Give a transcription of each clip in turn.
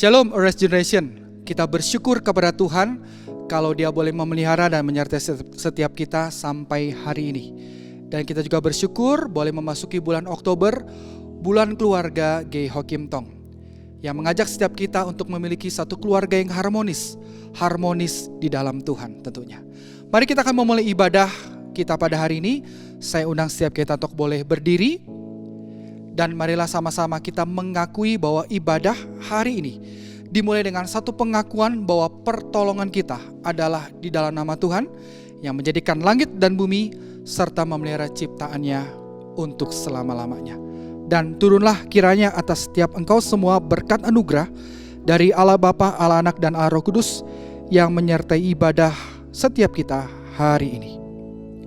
Shalom Earth Generation, kita bersyukur kepada Tuhan kalau Dia boleh memelihara dan menyertai setiap kita sampai hari ini. Dan kita juga bersyukur boleh memasuki bulan Oktober, bulan keluarga Gey Hokim Tong, yang mengajak setiap kita untuk memiliki satu keluarga yang harmonis di dalam Tuhan tentunya. Mari kita akan memulai ibadah kita pada hari ini. Saya undang setiap kita untuk boleh berdiri. Dan marilah sama-sama kita mengakui bahwa ibadah hari ini dimulai dengan satu pengakuan bahwa pertolongan kita adalah di dalam nama Tuhan yang menjadikan langit dan bumi serta memelihara ciptaannya untuk selama-lamanya. Dan turunlah kiranya atas setiap engkau semua berkat anugerah dari Allah Bapa, Allah Anak dan Allah Roh Kudus yang menyertai ibadah setiap kita hari ini.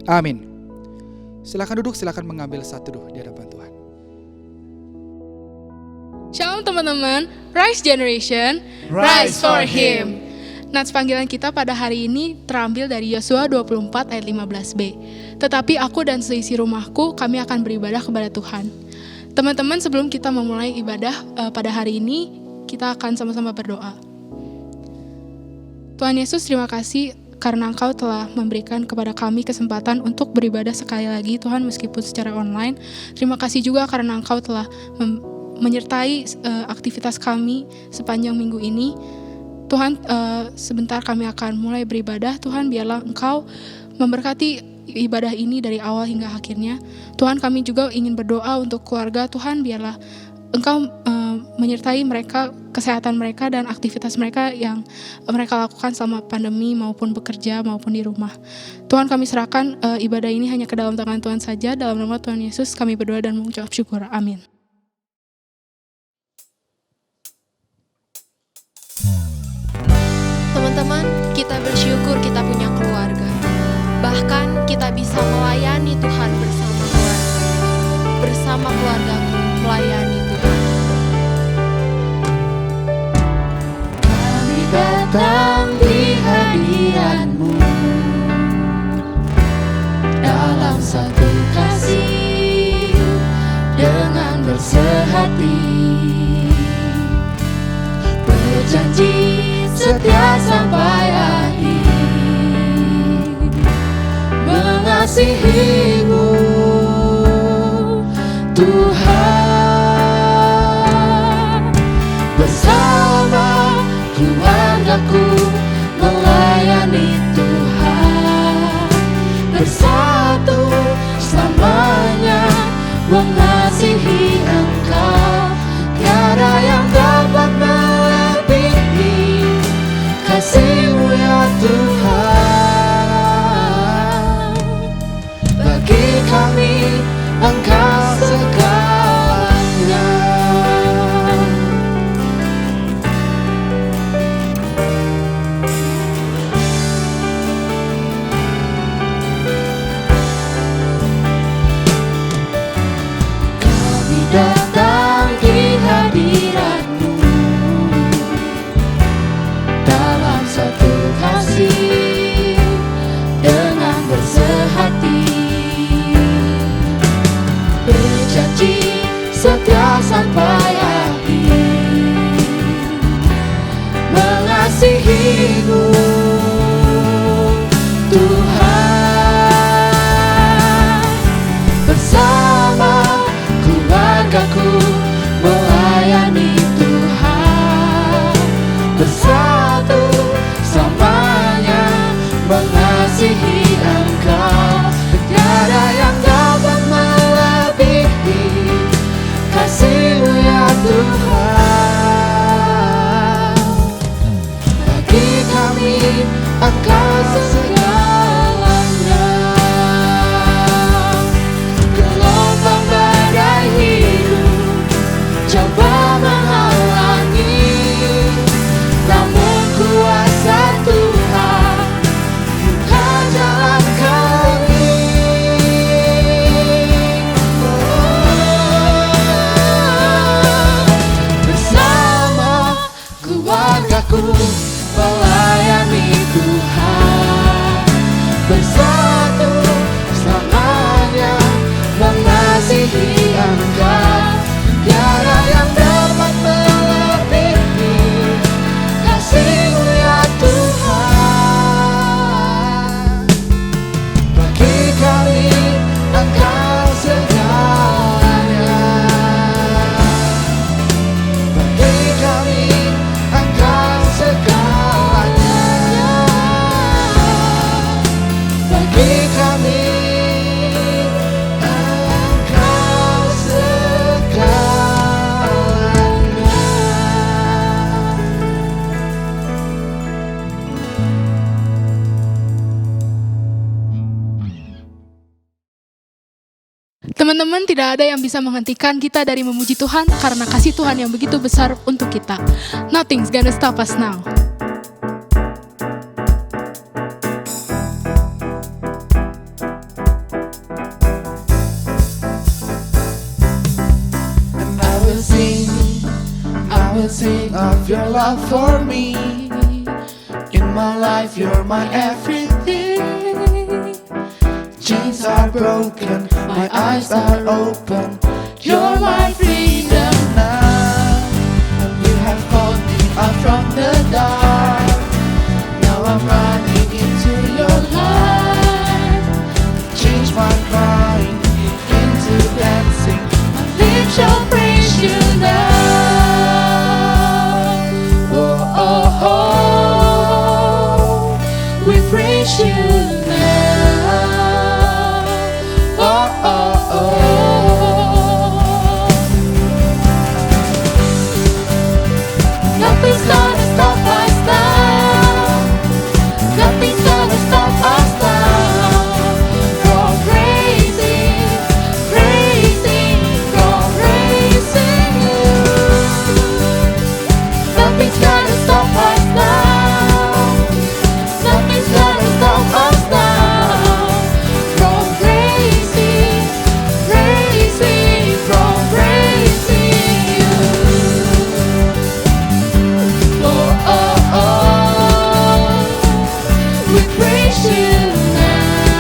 Amin. Silakan duduk, silakan mengambil satu teduh di hadapan Tuhan. Shalom teman-teman, Rise Generation, Rise for Him. Nats panggilan kita pada hari ini terambil dari Yosua 24 ayat 15b. Tetapi aku dan seisi rumahku, kami akan beribadah kepada Tuhan. Teman-teman, sebelum kita memulai ibadah pada hari ini, kita akan sama-sama berdoa. Tuhan Yesus, terima kasih karena Engkau telah memberikan kepada kami kesempatan untuk beribadah sekali lagi, Tuhan, meskipun secara online. Terima kasih juga karena Engkau telah menyertai aktivitas kami sepanjang minggu ini. Tuhan, sebentar kami akan mulai beribadah. Tuhan, biarlah Engkau memberkati ibadah ini dari awal hingga akhirnya. Tuhan, kami juga ingin berdoa untuk keluarga. Tuhan, biarlah Engkau menyertai mereka, kesehatan mereka dan aktivitas mereka yang mereka lakukan selama pandemi maupun bekerja maupun di rumah. Tuhan, kami serahkan ibadah ini hanya ke dalam tangan Tuhan saja. Dalam nama Tuhan Yesus kami berdoa dan mengucap syukur. Amin. Teman-teman, kita bersyukur kita punya keluarga. Bahkan kita bisa melayani Tuhan bersama keluarga. Bersama keluargaku melayani Tuhan. Kami datang di hadirat-Mu dalam satu kasih dengan bersehati, berjanji setia sampai akhir, mengasihi-Mu Tuhan. Bersama keluargaku melayani Tuhan, bersatu selamanya mengasihi Engkau. Tiada yang dapat melebihi kasih-Mu ya Tuhan. Bagi kami Engkau segalanya. Kami datang di hadirat-Mu dalam satu kasih dengan bersehati, berjanji setia sampai akhir, mengasihi-Mu Tuhan. Bersama keluargaku melayani Tuhan, bersatu selamanya mengasihi Engkau. Tiada yang dapat melebihi kasih-Mu ya Tuhan. Bagi kami Engkau segalanya. Gelombang badai hidup coba menghalangi, namun kuasa Tuhan buka jalan Teman-teman, tidak ada yang bisa menghentikan kita dari memuji Tuhan karena kasih Tuhan yang begitu besar untuk kita. Nothing's gonna stop us now. And I will sing of your love for me. In my life, you're my everything. Chains are broken, my eyes are open. You're my freedom now. You have called me out from the dark. Now I'm running into your light. Change my crying into dancing. My lips shall praise you now. Oh, oh, oh. We praise you now. Oh, oh, oh. Nothing's gonna stop us now. Nothing's gonna stop us now. From praising, praising, from praising you. Nothing's gonna stop us now. Nothing's gonna stop us now. From praising, praising, from praising you. Oh, oh, oh. We praise you now.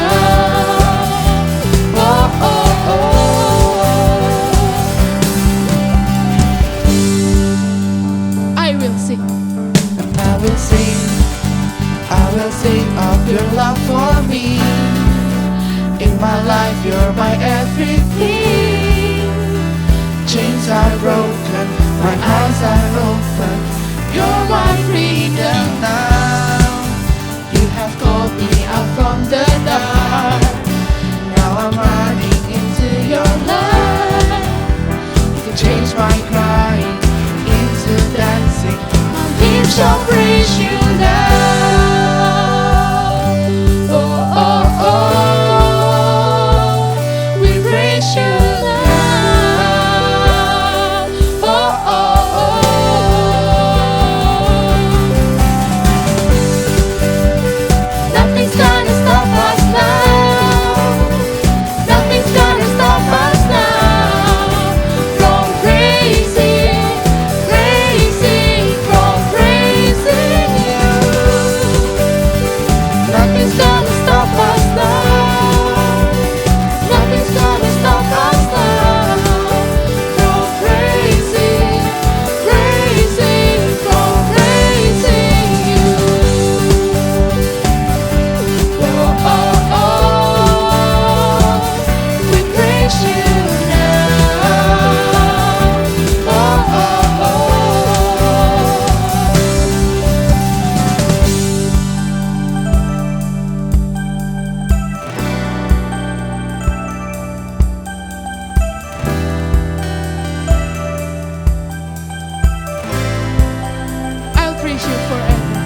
Oh, oh, oh. I will sing. And I will sing of your love for me. In my life, you're my everything. Chains are broken, my eyes are open. You're my freedom now. You have called me out from the dark. Now I'm running into your light. You can change my crying into dancing. My lips shall praise you now. Oh, oh, oh. We praise you now. Oh, oh, oh. Nothing's gonna stop us now. Nothing's gonna stop us now. From praising, praising, from praising you. Nothing's gonna stop us now. Nothing's gonna stop us now. From praising, praising, from praising you. Oh, oh, oh. We praise you now. Oh, oh, oh. I'll praise you forever.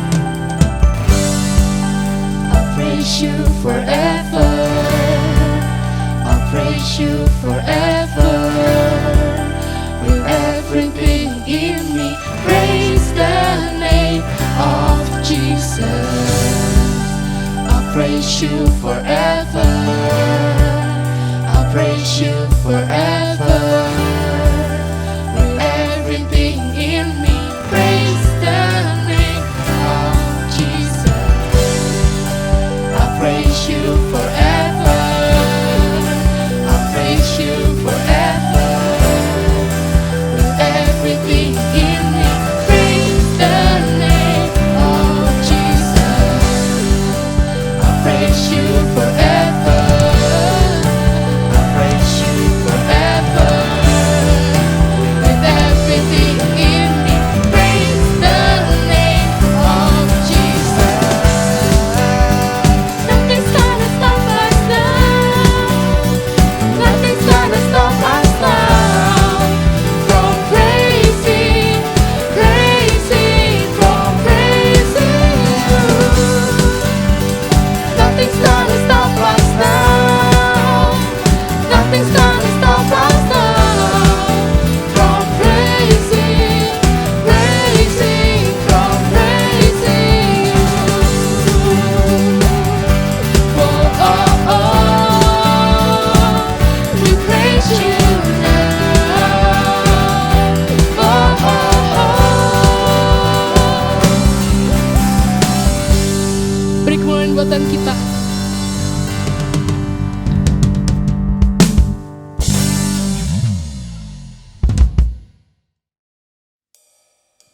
I'll praise you forever. I'll praise you forever. With everything in me, praise the name of Jesus. I'll praise you forever. I'll praise you forever. With everything in me, praise the name of Jesus. I'll praise you forever. I'll praise you forever. With everything in me, praise the name of Jesus. I'll praise you forever. I'll praise you forever.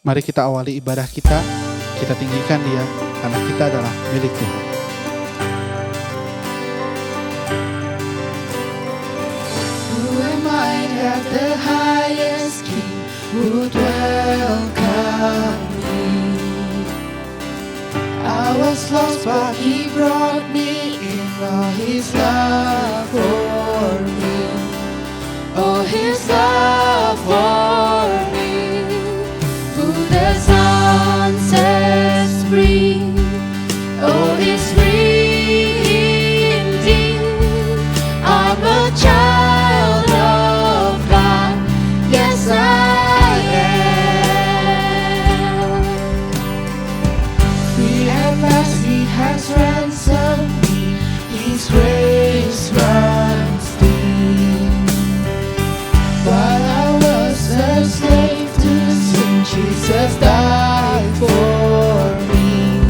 Mari kita awali ibadah kita tinggikan Dia, karena kita adalah milik Tuhan. Who am I that the highest King would welcome me? I was lost but He brought me in. All His love for me. Oh, His love for me. Who the Son sets free, oh, is free indeed. I'm a child of God, yes I am. Free at last He has ransomed me, His grace runs deep. While I was a slave to sin, Jesus died for me.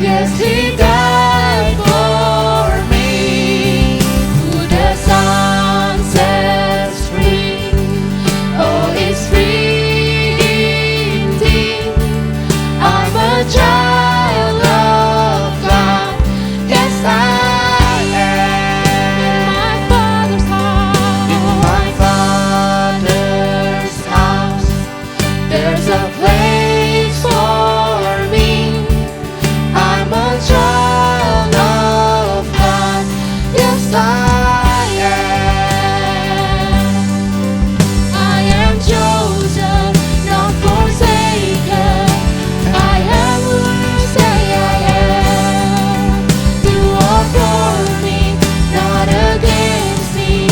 Yes, He died for me. Who the Son sets free, oh, is free indeed. I'm a child of God, yes I am. In my Father's house, there's a place for me. I'm a child of God, yes I am. I am chosen, not forsaken. I am who you say I am. You are for me, not against me.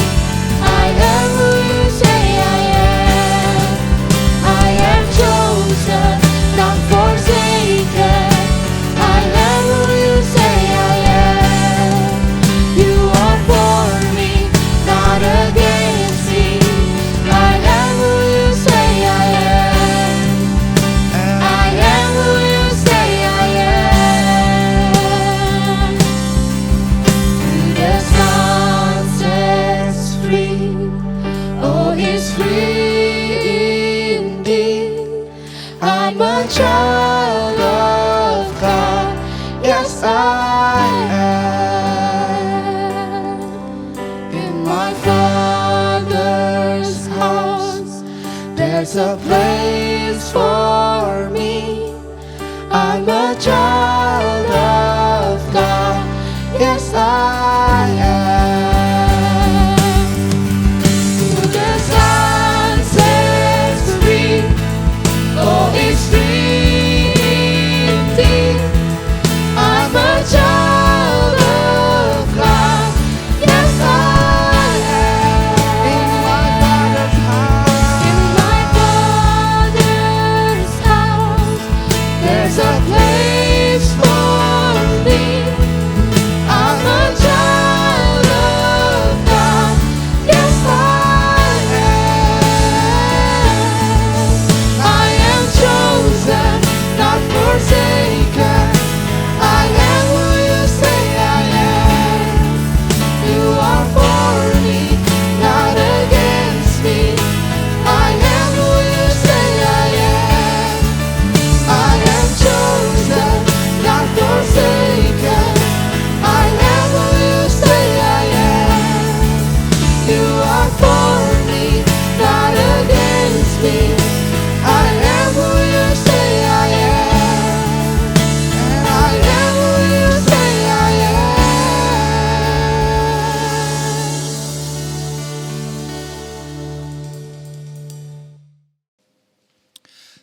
I am who you say I am. I am chosen, not forsaken. I am who you say I am. You are for me, not against me. I am who you say I am. I am who you say I am. Who the Son sets free, oh, is free indeed. I'm a child of God, yes I am. In my Father's house, there's a place for me. I'm a child of God, yes I am. Who the Son sets free, oh, is free indeed. I'm a child of God, yes I am. In my Father's house, there's a place for me. I'm a child of God, yes I am. I am chosen, not forsaken. I am who you say I am. You are for me, not against me. I am who you say I am. I am chosen, not forsaken. I am who you say I am. You are for me, not against me. I am who you say I am. And I am who you say I am.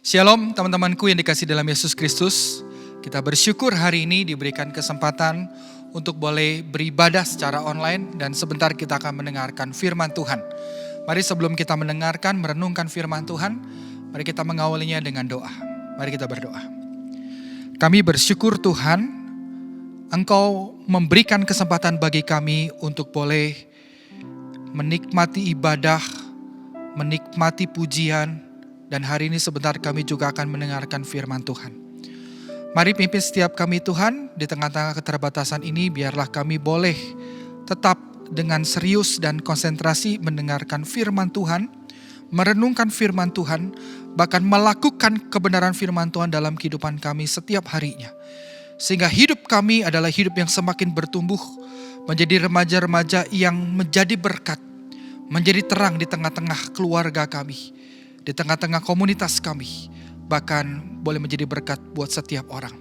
Shalom teman-temanku yang dikasih dalam Yesus Kristus. Kita bersyukur hari ini diberikan kesempatan untuk boleh beribadah secara online dan sebentar kita akan mendengarkan firman Tuhan. Mari sebelum kita mendengarkan, merenungkan firman Tuhan, mari kita mengawalinya dengan doa. Mari kita berdoa. Kami bersyukur Tuhan, Engkau memberikan kesempatan bagi kami untuk boleh menikmati ibadah, menikmati pujian, dan hari ini sebentar kami juga akan mendengarkan firman Tuhan. Mari pimpin setiap kami Tuhan, di tengah-tengah keterbatasan ini biarlah kami boleh tetap dengan serius dan konsentrasi mendengarkan firman Tuhan, merenungkan firman Tuhan, bahkan melakukan kebenaran firman Tuhan dalam kehidupan kami setiap harinya. Sehingga hidup kami adalah hidup yang semakin bertumbuh, menjadi remaja-remaja yang menjadi berkat, menjadi terang di tengah-tengah keluarga kami, di tengah-tengah komunitas kami, bahkan boleh menjadi berkat buat setiap orang.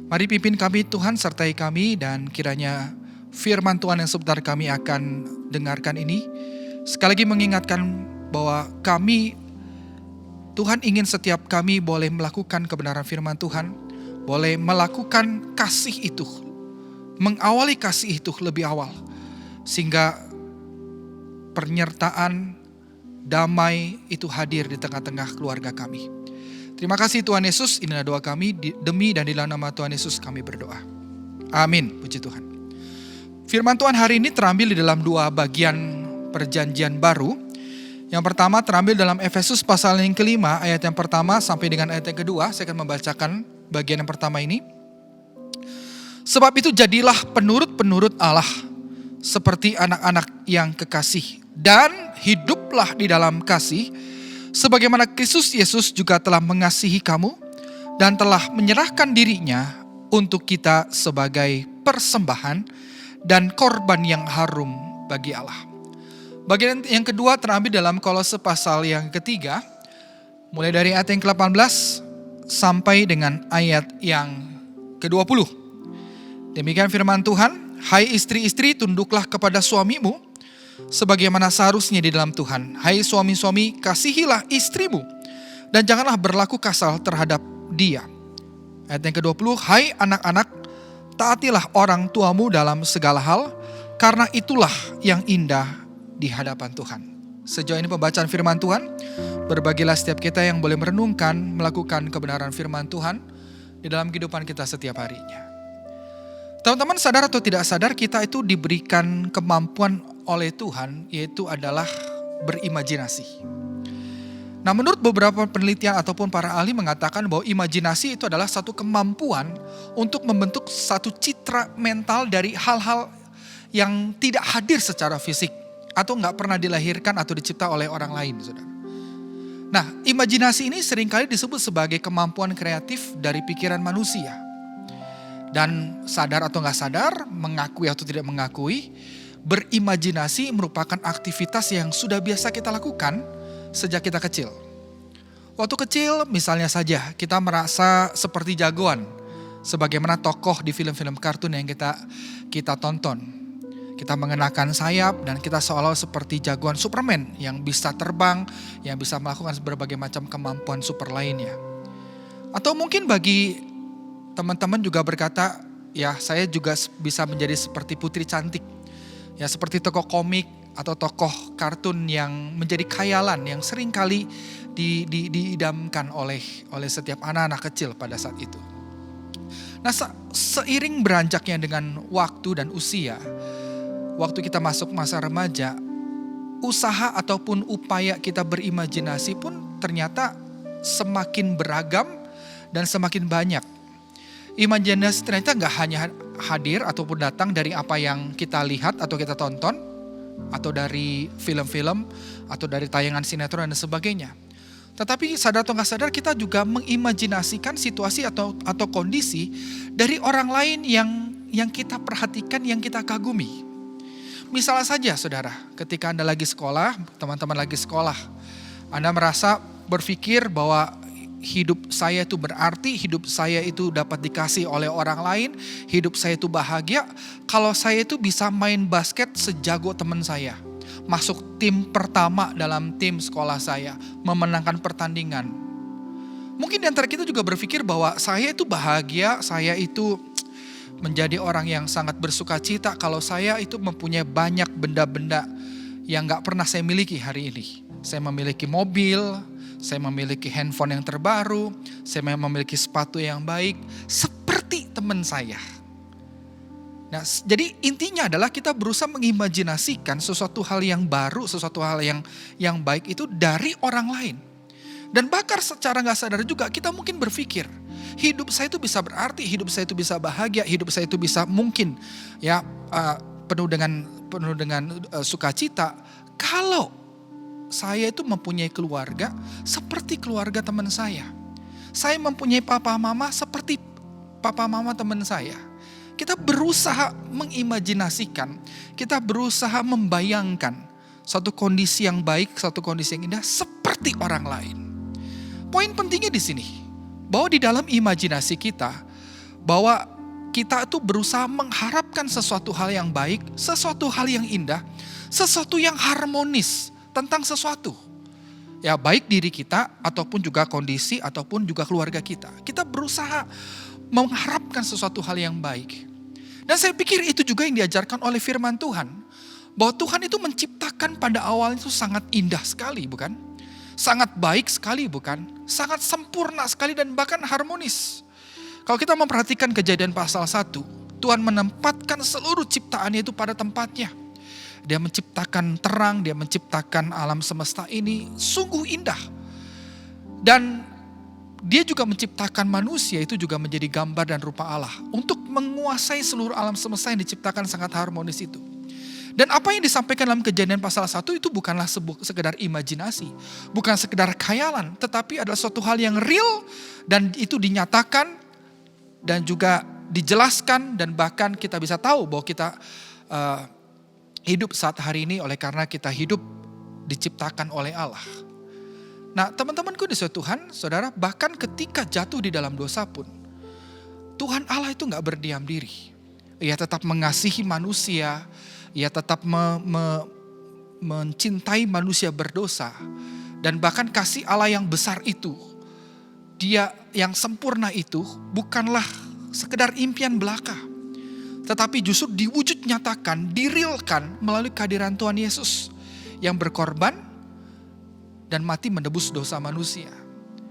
Mari pimpin kami Tuhan, sertai kami, dan kiranya firman Tuhan yang sebentar kami akan dengarkan ini sekali lagi mengingatkan bahwa kami, Tuhan ingin setiap kami boleh melakukan kebenaran firman Tuhan, boleh melakukan kasih itu, mengawali kasih itu lebih awal, sehingga penyertaan damai itu hadir di tengah-tengah keluarga kami. Terima kasih Tuhan Yesus, inilah doa kami, demi dan di dalam nama Tuhan Yesus kami berdoa. Amin, puji Tuhan. Firman Tuhan hari ini terambil di dalam dua bagian perjanjian baru. Yang pertama terambil dalam Efesus pasal yang kelima, ayat yang pertama sampai dengan ayat yang kedua. Saya akan membacakan bagian yang pertama ini. Sebab itu jadilah penurut-penurut Allah, seperti anak-anak yang kekasih, dan hiduplah di dalam kasih, sebagaimana Kristus Yesus juga telah mengasihi kamu dan telah menyerahkan dirinya untuk kita sebagai persembahan dan korban yang harum bagi Allah. Bagian yang kedua terambil dalam Kolose pasal yang ketiga, mulai dari ayat yang ke-18 sampai dengan ayat yang ke-20. Demikian firman Tuhan, hai istri-istri, tunduklah kepada suamimu sebagaimana seharusnya di dalam Tuhan. Hai suami-suami, kasihilah istrimu dan janganlah berlaku kasar terhadap dia. Ayat yang ke-20, hai anak-anak, taatilah orang tuamu dalam segala hal, karena itulah yang indah di hadapan Tuhan. Sejauh ini pembacaan firman Tuhan, berbagilah setiap kita yang boleh merenungkan, melakukan kebenaran firman Tuhan di dalam kehidupan kita setiap harinya. Teman-teman sadar atau tidak sadar, kita itu diberikan kemampuan oleh Tuhan, yaitu adalah berimajinasi. Nah, menurut beberapa penelitian ataupun para ahli mengatakan bahwa imajinasi itu adalah satu kemampuan untuk membentuk satu citra mental dari hal-hal yang tidak hadir secara fisik atau nggak pernah dilahirkan atau dicipta oleh orang lain, saudara. Nah, imajinasi ini seringkali disebut sebagai kemampuan kreatif dari pikiran manusia. Dan sadar atau nggak sadar, mengakui atau tidak mengakui, berimajinasi merupakan aktivitas yang sudah biasa kita lakukan sejak kita kecil. Waktu kecil misalnya saja kita merasa seperti jagoan, sebagaimana tokoh di film-film kartun yang kita tonton. Kita mengenakan sayap dan kita seolah seperti jagoan Superman yang bisa terbang, yang bisa melakukan berbagai macam kemampuan super lainnya. Atau mungkin bagi teman-teman juga berkata, ya saya juga bisa menjadi seperti putri cantik. Ya seperti tokoh komik atau tokoh kartun yang menjadi khayalan yang sering kali diidamkan oleh setiap anak-anak kecil pada saat itu. Nah, seiring beranjaknya dengan waktu dan usia, waktu kita masuk masa remaja, usaha ataupun upaya kita berimajinasi pun ternyata semakin beragam dan semakin banyak. Imajinasi ternyata gak hanya hadir ataupun datang dari apa yang kita lihat atau kita tonton, atau dari film-film, atau dari tayangan sinetron dan sebagainya. Tetapi sadar atau gak sadar kita juga mengimajinasikan situasi atau kondisi dari orang lain yang kita perhatikan, yang kita kagumi. Misalnya saja saudara, ketika Anda lagi sekolah, teman-teman lagi sekolah, Anda merasa berpikir bahwa hidup saya itu berarti, hidup saya itu dapat dikasih oleh orang lain, hidup saya itu bahagia kalau saya itu bisa main basket sejago teman saya, masuk tim pertama dalam tim sekolah saya, memenangkan pertandingan. Mungkin di antara kita juga berpikir bahwa saya itu bahagia, saya itu menjadi orang yang sangat bersuka cita kalau saya itu mempunyai banyak benda-benda yang gak pernah saya miliki hari ini. Saya memiliki mobil, saya memiliki handphone yang terbaru, saya memiliki sepatu yang baik, seperti teman saya. Nah, jadi intinya adalah kita berusaha mengimajinasikan sesuatu hal yang baru, sesuatu hal yang baik itu dari orang lain. Dan bahkan secara gak sadar juga kita mungkin berpikir, hidup saya itu bisa berarti, hidup saya itu bisa bahagia, hidup saya itu bisa mungkin penuh dengan sukacita kalau saya itu mempunyai keluarga seperti keluarga teman saya. Saya mempunyai papa mama seperti papa mama teman saya. Kita berusaha mengimajinasikan, kita berusaha membayangkan satu kondisi yang baik, satu kondisi yang indah seperti orang lain. Poin pentingnya di sini, bahwa di dalam imajinasi kita, bahwa kita itu berusaha mengharapkan sesuatu hal yang baik, sesuatu hal yang indah, sesuatu yang harmonis tentang sesuatu. Ya, baik diri kita ataupun juga kondisi ataupun juga keluarga kita. Kita berusaha mengharapkan sesuatu hal yang baik. Dan saya pikir itu juga yang diajarkan oleh firman Tuhan. Bahwa Tuhan itu menciptakan pada awalnya itu sangat indah sekali, bukan? Sangat baik sekali, bukan? Sangat sempurna sekali dan bahkan harmonis. Kalau kita memperhatikan Kejadian pasal 1, Tuhan menempatkan seluruh ciptaannya itu pada tempatnya. Dia menciptakan terang, dia menciptakan alam semesta ini sungguh indah. Dan dia juga menciptakan manusia itu juga menjadi gambar dan rupa Allah. Untuk menguasai seluruh alam semesta yang diciptakan sangat harmonis itu. Dan apa yang disampaikan dalam Kejadian pasal 1 itu bukanlah sekedar imajinasi. Bukan sekedar khayalan, tetapi adalah suatu hal yang real dan itu dinyatakan dan juga dijelaskan dan bahkan kita bisa tahu bahwa kita hidup saat hari ini oleh karena kita hidup diciptakan oleh Allah. Nah, teman-temanku di Tuhan, saudara, bahkan ketika jatuh di dalam dosa pun, Tuhan Allah itu gak berdiam diri. Ia tetap mengasihi manusia, ia tetap mencintai manusia berdosa. Dan bahkan kasih Allah yang besar itu, dia yang sempurna itu bukanlah sekedar impian belaka. Tetapi justru diwujud nyatakan, direalkan melalui kehadiran Tuhan Yesus yang berkorban dan mati menebus dosa manusia.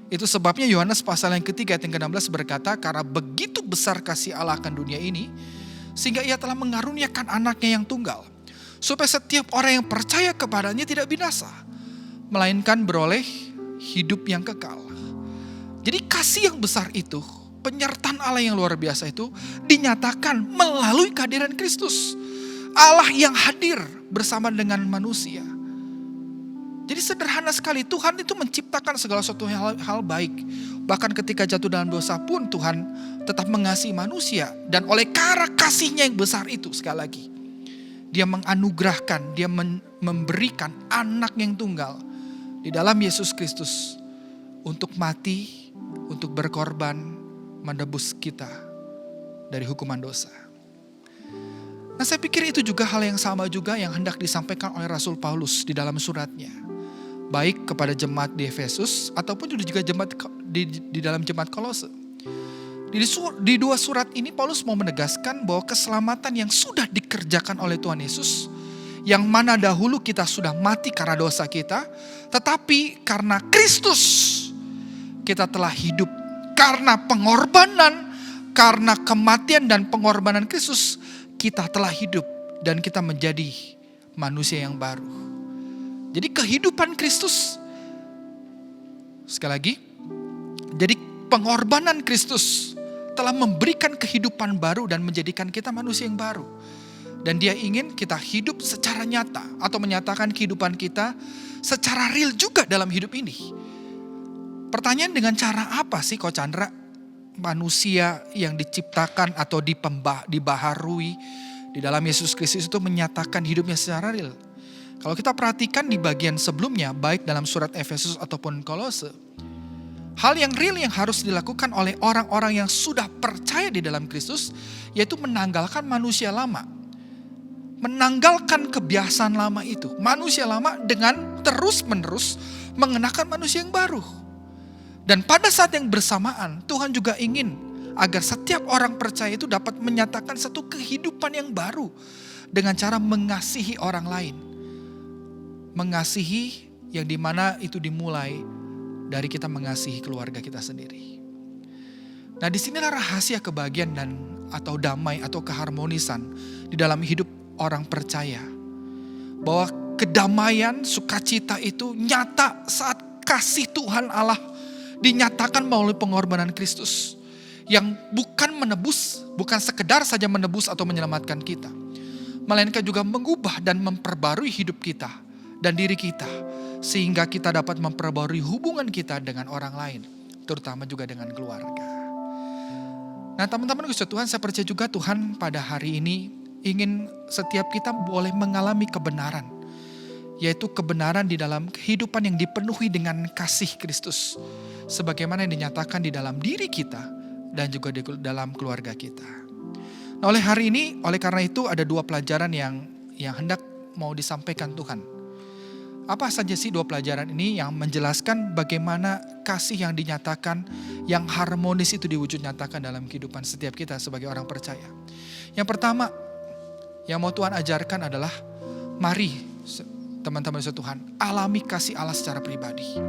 Itu sebabnya Yohanes pasal yang ketiga ayat yang ke-16 berkata, karena begitu besar kasih Allah akan dunia ini, sehingga ia telah mengaruniakan anaknya yang tunggal, supaya setiap orang yang percaya kepadanya tidak binasa, melainkan beroleh hidup yang kekal. Jadi kasih yang besar itu, penyertaan Allah yang luar biasa itu dinyatakan melalui kehadiran Kristus. Allah yang hadir bersama dengan manusia. Jadi sederhana sekali, Tuhan itu menciptakan segala sesuatu hal baik. Bahkan ketika jatuh dalam dosa pun Tuhan tetap mengasihi manusia. Dan oleh karena kasihnya yang besar itu, sekali lagi, dia menganugerahkan, dia memberikan anak yang tunggal di dalam Yesus Kristus untuk mati, untuk berkorban, menebus kita dari hukuman dosa. Nah, saya pikir itu juga hal yang sama juga yang hendak disampaikan oleh Rasul Paulus di dalam suratnya. Baik kepada jemaat di Efesus ataupun juga jemaat di dalam jemaat Kolose. Di dua surat ini Paulus mau menegaskan bahwa keselamatan yang sudah dikerjakan oleh Tuhan Yesus, yang mana dahulu kita sudah mati karena dosa kita, tetapi karena Kristus kita telah hidup. Karena pengorbanan, karena kematian dan pengorbanan Kristus, kita telah hidup dan kita menjadi manusia yang baru. Jadi kehidupan Kristus, sekali lagi, jadi pengorbanan Kristus telah memberikan kehidupan baru dan menjadikan kita manusia yang baru. Dan dia ingin kita hidup secara nyata atau menyatakan kehidupan kita secara real juga dalam hidup ini. Pertanyaan, dengan cara apa sih Ko Chandra manusia yang diciptakan atau dibaharui di dalam Yesus Kristus itu menyatakan hidupnya secara real? Kalau kita perhatikan di bagian sebelumnya, baik dalam surat Efesus ataupun Kolose, hal yang real yang harus dilakukan oleh orang-orang yang sudah percaya di dalam Kristus, yaitu menanggalkan manusia lama. Menanggalkan kebiasaan lama itu. Manusia lama dengan terus-menerus mengenakan manusia yang baru. Dan pada saat yang bersamaan, Tuhan juga ingin agar setiap orang percaya itu dapat menyatakan satu kehidupan yang baru dengan cara mengasihi orang lain. Mengasihi yang dimana itu dimulai dari kita mengasihi keluarga kita sendiri. Nah, disinilah rahasia kebahagiaan dan atau damai atau keharmonisan di dalam hidup orang percaya. Bahwa kedamaian, sukacita itu nyata saat kasih Tuhan Allah dinyatakan melalui pengorbanan Kristus. Yang bukan menebus, bukan sekedar saja menebus atau menyelamatkan kita. Melainkan juga mengubah dan memperbarui hidup kita dan diri kita. sehingga kita dapat memperbarui hubungan kita dengan orang lain, terutama juga dengan keluarga. Nah teman-teman Gusti Tuhan, saya percaya juga Tuhan pada hari ini ingin setiap kita boleh mengalami kebenaran, yaitu kebenaran di dalam kehidupan yang dipenuhi dengan kasih Kristus, sebagaimana yang dinyatakan di dalam diri kita dan juga di dalam keluarga kita. Nah oleh hari ini, oleh karena itu ada 2 pelajaran yang hendak mau disampaikan Tuhan. Apa saja sih 2 pelajaran ini yang menjelaskan bagaimana kasih yang dinyatakan, yang harmonis itu diwujud nyatakan dalam kehidupan setiap kita sebagai orang percaya. Yang pertama, yang mau Tuhan ajarkan adalah mari teman-teman Tuhan, alami kasih Allah secara pribadi.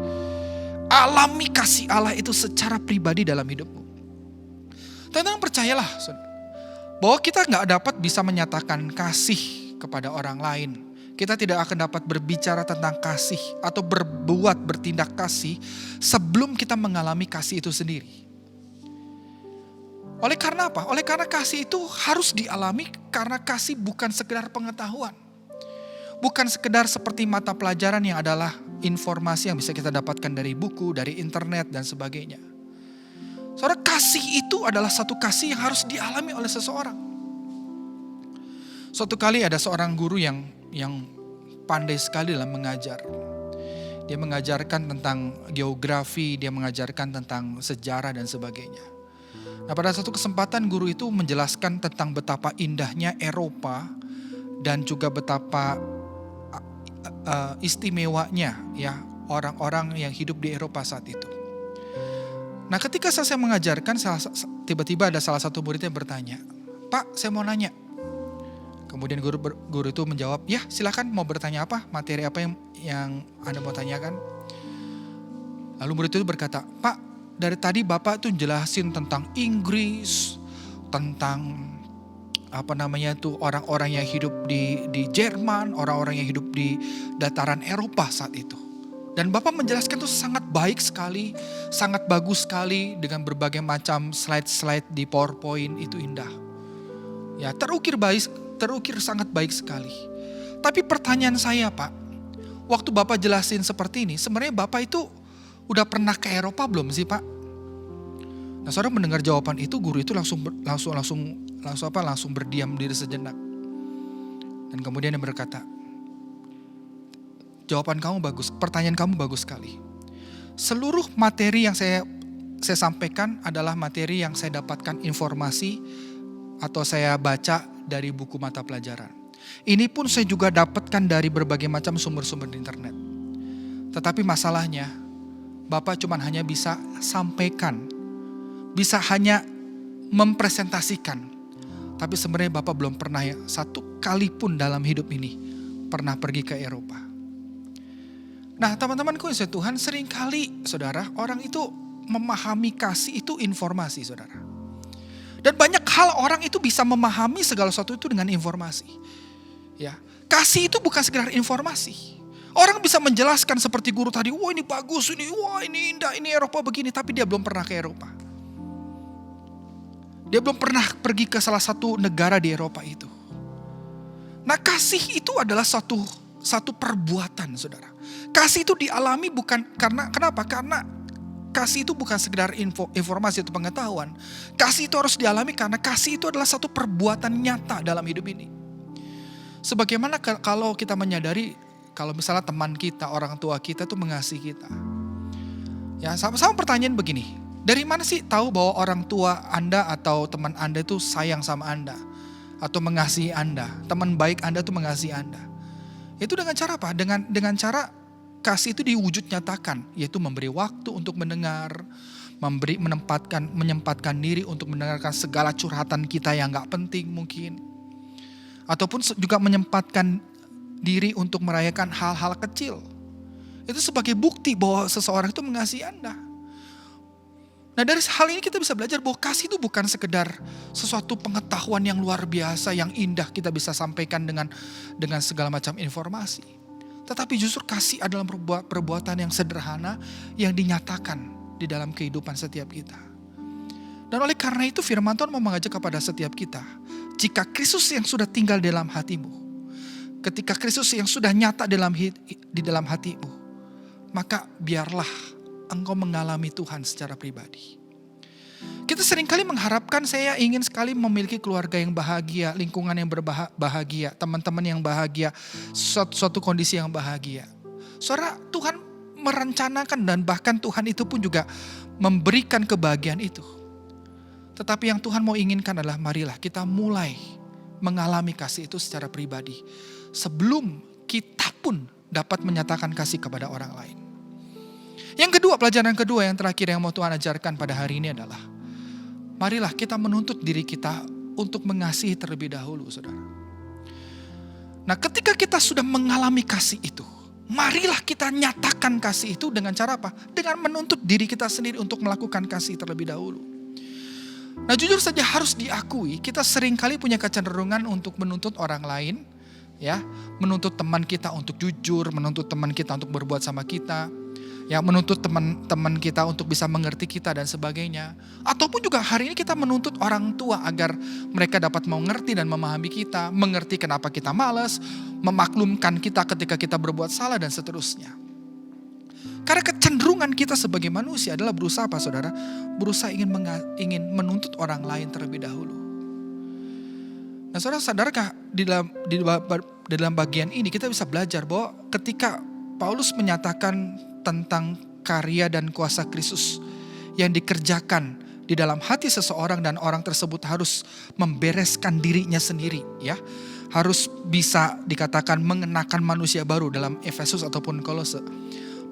Alami kasih Allah itu secara pribadi dalam hidupmu. Teman-teman percayalah bahwa kita gak dapat bisa menyatakan kasih kepada orang lain. Kita tidak akan dapat berbicara tentang kasih atau bertindak kasih sebelum kita mengalami kasih itu sendiri. Oleh karena apa? Oleh karena kasih itu harus dialami, karena kasih bukan sekedar pengetahuan. Bukan sekedar seperti mata pelajaran yang adalah informasi yang bisa kita dapatkan dari buku, dari internet dan sebagainya. Saudara, kasih itu adalah satu kasih yang harus dialami oleh seseorang. Suatu kali ada seorang guru yang pandai sekali dalam mengajar. Dia mengajarkan tentang geografi, dia mengajarkan tentang sejarah dan sebagainya. Nah pada satu kesempatan guru itu menjelaskan tentang betapa indahnya Eropa dan juga betapa istimewanya ya orang-orang yang hidup di Eropa saat itu. Nah ketika saya mengajarkan, tiba-tiba ada salah satu muridnya bertanya, "Pak, saya mau nanya." Kemudian guru itu menjawab, "Ya silakan, mau bertanya apa? Materi apa yang Anda mau tanyakan?" Lalu murid itu berkata, "Pak, dari tadi Bapak tuh jelasin tentang Inggris, tentang orang-orang yang hidup di Jerman, orang-orang yang hidup di dataran Eropa saat itu. Dan Bapak menjelaskan itu sangat baik sekali, sangat bagus sekali dengan berbagai macam slide-slide di PowerPoint, itu indah. Ya, terukir sangat baik sekali. Tapi pertanyaan saya, Pak, waktu Bapak jelasin seperti ini, sebenarnya Bapak itu udah pernah ke Eropa belum sih, Pak?" Nah, saudara mendengar jawaban itu, guru itu langsung berdiam diri sejenak. Dan kemudian dia berkata, "Jawaban kamu bagus, pertanyaan kamu bagus sekali. Seluruh materi yang saya sampaikan adalah materi yang saya dapatkan informasi atau saya baca dari buku mata pelajaran. Ini pun saya juga dapatkan dari berbagai macam sumber-sumber di internet. Tetapi masalahnya, Bapak cuma hanya bisa sampaikan, bisa hanya mempresentasikan. Tapi sebenarnya Bapak belum pernah satu kali pun dalam hidup ini pernah pergi ke Eropa." Nah teman-temanku yang Tuhan, seringkali saudara, orang itu memahami kasih itu informasi saudara. Dan banyak hal orang itu bisa memahami segala sesuatu itu dengan informasi. Ya, kasih itu bukan sekedar informasi. Orang bisa menjelaskan seperti guru tadi, "Wah ini bagus, wah ini indah, ini Eropa begini," tapi dia belum pernah ke Eropa. Dia belum pernah pergi ke salah satu negara di Eropa itu. Nah kasih itu adalah satu perbuatan saudara. Kasih itu dialami bukan kenapa? Karena kasih itu bukan sekedar informasi atau pengetahuan. Kasih itu harus dialami karena kasih itu adalah satu perbuatan nyata dalam hidup ini. Sebagaimana kalau kita menyadari, kalau misalnya teman kita, orang tua kita tuh mengasihi kita. Ya, sama pertanyaan begini. Dari mana sih tahu bahwa orang tua Anda atau teman Anda itu sayang sama Anda? Atau mengasihi Anda? Teman baik Anda tuh mengasihi Anda. Itu dengan cara apa? Dengan cara kasih itu diwujud nyatakan, yaitu memberi waktu untuk mendengar, menyempatkan diri untuk mendengarkan segala curhatan kita yang gak penting mungkin. Ataupun juga menyempatkan diri untuk merayakan hal-hal kecil. Itu sebagai bukti bahwa seseorang itu mengasihi Anda. Nah dari hal ini kita bisa belajar bahwa kasih itu bukan sekedar sesuatu pengetahuan yang luar biasa, yang indah kita bisa sampaikan dengan segala macam informasi. Tetapi justru kasih adalah perbuatan yang sederhana yang dinyatakan di dalam kehidupan setiap kita. Dan oleh karena itu firman Tuhan mau mengajak kepada setiap kita. Jika Kristus yang sudah tinggal dalam hatimu, ketika Kristus yang sudah nyata di dalam hatimu, maka biarlah engkau mengalami Tuhan secara pribadi. Kita seringkali mengharapkan, saya ingin sekali memiliki keluarga yang bahagia, lingkungan yang berbahagia, teman-teman yang bahagia, suatu kondisi yang bahagia. Saudara, Tuhan merencanakan dan bahkan Tuhan itu pun juga memberikan kebahagiaan itu. Tetapi yang Tuhan mau inginkan adalah marilah kita mulai mengalami kasih itu secara pribadi. Sebelum kita pun dapat menyatakan kasih kepada orang lain. Yang kedua, pelajaran kedua yang terakhir yang mau Tuhan ajarkan pada hari ini adalah marilah kita menuntut diri kita untuk mengasihi terlebih dahulu, saudara. Nah, ketika kita sudah mengalami kasih itu, marilah kita nyatakan kasih itu dengan cara apa? Dengan menuntut diri kita sendiri untuk melakukan kasih terlebih dahulu. Nah, jujur saja harus diakui, kita seringkali punya kecenderungan untuk menuntut orang lain, ya, menuntut teman kita untuk jujur, menuntut teman kita untuk berbuat sama kita, ya, menuntut teman-teman kita untuk bisa mengerti kita dan sebagainya. Ataupun juga hari ini kita menuntut orang tua agar mereka dapat mengerti dan memahami kita, mengerti kenapa kita malas, memaklumkan kita ketika kita berbuat salah dan seterusnya. Karena kecenderungan kita sebagai manusia adalah berusaha apa, saudara? Berusaha ingin menuntut orang lain terlebih dahulu. Nah, saudara, sadarkah di dalam bagian ini kita bisa belajar bahwa ketika Paulus menyatakan tentang karya dan kuasa Kristus yang dikerjakan di dalam hati seseorang dan orang tersebut harus membereskan dirinya sendiri, ya. Harus bisa dikatakan mengenakan manusia baru dalam Efesus ataupun Kolose.